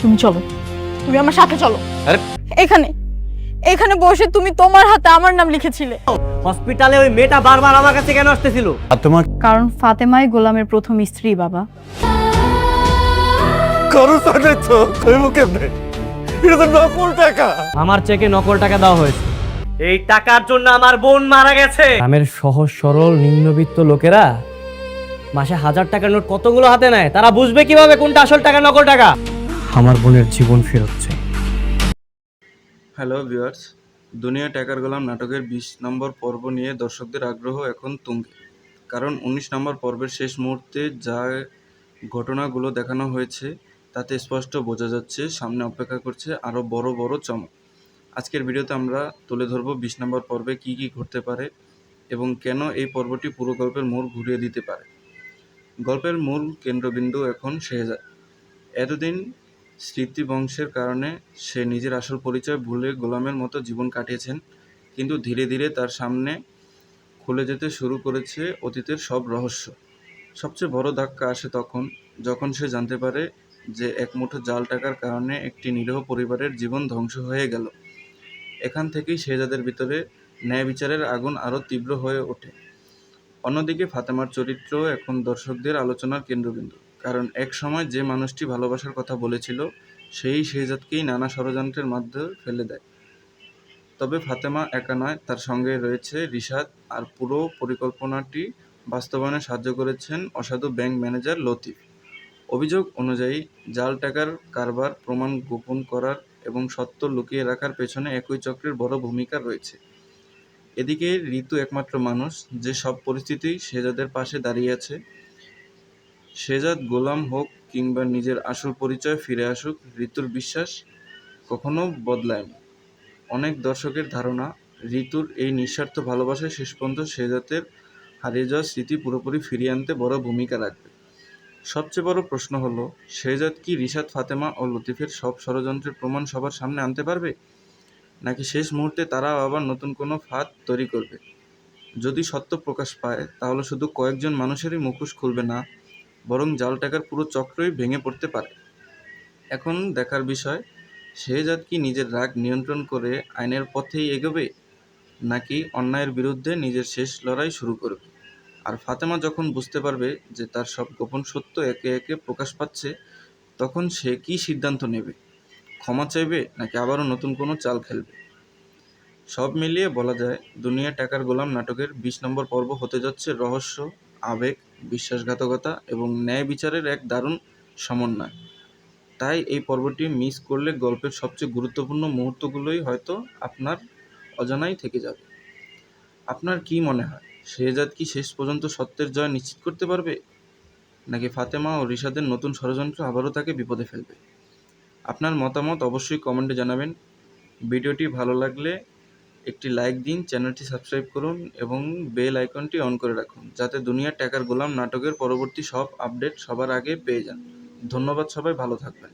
তুমি চলো, তুমি আমার সাথে চলো। আরে এখানে এখানে বসে তুমি তোমার হাতে আমার নাম লিখেছিলে। হসপিটালে ওই মেয়েটা বারবার আমার কাছে কেন আসতেছিল? আর তোমার কারণ ফাতেমাই গোলামের প্রথম স্ত্রী বাবা। করো সাথে তো কইব কেমনে? এটা তো নকল টাকা। আমার চেকে নকল টাকা দেওয়া হয়েছে। এই টাকার জন্য আমার বোন মারা গেছে। গ্রামের সহজ সরল নিম্নবিত্ত লোকেরা মাসে 1000 টাকার নোট কতগুলো হাতে নেয়, তারা বুঝবে কিভাবে কোনটা আসল টাকা নকল টাকা? আমার বোনের জীবন ফেরত চাই। হ্যালো ভিউয়ার্স, দুনিয়া টাকার গোলাম নাটকের 20 নম্বর পর্ব নিয়ে দর্শকদের আগ্রহ এখন তুঙ্গে। কারণ 19 নম্বর পর্বের শেষ মুহূর্তে যা ঘটনাগুলো দেখানো হয়েছে তাতে স্পষ্ট বোঝা যাচ্ছে সামনে অপেক্ষা করছে আরও বড় বড় চমক। আজকের ভিডিওতে আমরা তুলে ধরব 20 নম্বর পর্বে কী কী ঘটতে পারে এবং কেন এই পর্বটি পুরো গল্পের মোড় ঘুরিয়ে দিতে পারে। গল্পের মূল কেন্দ্রবিন্দু এখন শেহজাদ। এতদিন স্মৃতিভ্রংশের কারণে সে নিজের আসল পরিচয় ভুলে গোলামের মতো জীবন কাটিয়েছেন, কিন্তু ধীরে ধীরে তার সামনে খুলে যেতে শুরু করেছে অতীতের সব রহস্য। সবচেয়ে বড় ধাক্কা আসে তখন, যখন সে জানতে পারে যে এক মুঠো জাল টাকার কারণে একটি নিরীহ পরিবারের জীবন ধ্বংস হয়ে গেল। এখান থেকেই শেহজাদের ভিতরে ন্যায় বিচারের আগুন আরও তীব্র হয়ে ওঠে। অন্যদিকে ফাতেমার চরিত্র এখন দর্শকদের আলোচনার কেন্দ্রবিন্দু, কারণ এক সময় যে মানুষটি ভালোবাসার কথা বলেছিল সেই শেহজাদকেই নানা ষড়যন্ত্রের মধ্যে ফেলে দেয়। তবে ফাতেমা একা নয়, তার সঙ্গে রয়েছে রিশাদ, আর পুরো পরিকল্পনাটি বাস্তবায়নে সাহায্য করেছেন অসাধু ব্যাংক ম্যানেজার লতিফ। অভিযোগ অনুযায়ী জাল টাকার কারবার, প্রমাণ গোপন করার এবং সত্য লুকিয়ে রাখার পেছনে একই চক্রের বড় ভূমিকা রয়েছে। এদিকে ঋতু একমাত্র মানুষ যে সব পরিস্থিতিই শেহজাদের পাশে দাঁড়িয়ে আছে। শেহজাদ গোলাম হোক কিংবা নিজের আসল পরিচয় ফিরে আসুক, ঋতুর বিশ্বাস কখনো বদলায়নি। অনেক দর্শকের ধারণা, ঋতুর এই নিঃস্বার্থ ভালোবাসা শেষ পর্যন্ত শেহজাদের হারিয়ে যাওয়া স্মৃতি পুরোপুরি ফিরিয়ে আনতে বড় ভূমিকা রাখবে। সবচেয়ে বড় প্রশ্ন হলো, শেহজাদ কি রিশাদ, ফাতেমা ও লতিফের সব ষড়যন্ত্রের প্রমাণ সবার সামনে আনতে পারবে, নাকি শেষ মুহূর্তে তারাও আবার নতুন কোনো ফাঁদ তৈরি করবে? যদি সত্য প্রকাশ পায় তাহলে শুধু কয়েকজন মানুষেরই মুখোশ খুলবে না, বরং জাল টাকার পুরো চক্রই ভেঙে পড়তে পারে। এখন দেখার বিষয়, শেহজাদ কি নিজের রাগ নিয়ন্ত্রণ করে আইনের পথেই এগোবে, নাকি অন্যায়ের বিরুদ্ধে নিজের শেষ লড়াই শুরু করবে। আর ফাতেমা যখন বুঝতে পারবে যে তার সব গোপন সত্য একে একে প্রকাশ পাচ্ছে, তখন সে কি সিদ্ধান্ত নেবে? ক্ষমা চাইবে, নাকি আবারও নতুন কোনো চাল খেলবে? সব মিলিয়ে বলা যায়, দুনিয়া টাকার গোলাম নাটকের 20 নম্বর পর্ব হতে যাচ্ছে রহস্য, আবেগ, বিশ্বাসঘাতকতা এবং ন্যায় বিচারের এক দারুণ সমন্বয়। তাই এই পর্বটি মিস করলে গল্পের সবচেয়ে গুরুত্বপূর্ণ মুহূর্তগুলোই হয়তো আপনার অজানাই থেকে যাবে। আপনার কি মনে হয়, শেহজাদ কি শেষ পর্যন্ত সত্যের জয় নিশ্চিত করতে পারবে, নাকি ফাতেমা ও রিশাদের নতুন ষড়যন্ত্র আবারও তাকে বিপদে ফেলবে? আপনার মতামত অবশ্যই কমেন্টে জানাবেন। ভিডিওটি ভালো লাগলে একটি লাইক দিন, চ্যানেলটি সাবস্ক্রাইব করুন এবং বেল আইকনটি অন করে রাখুন, যাতে দুনিয়া টাকার গোলাম নাটকের পরবর্তী সব আপডেট সবার আগে পেয়ে যান। ধন্যবাদ, সবাই ভালো থাকবেন।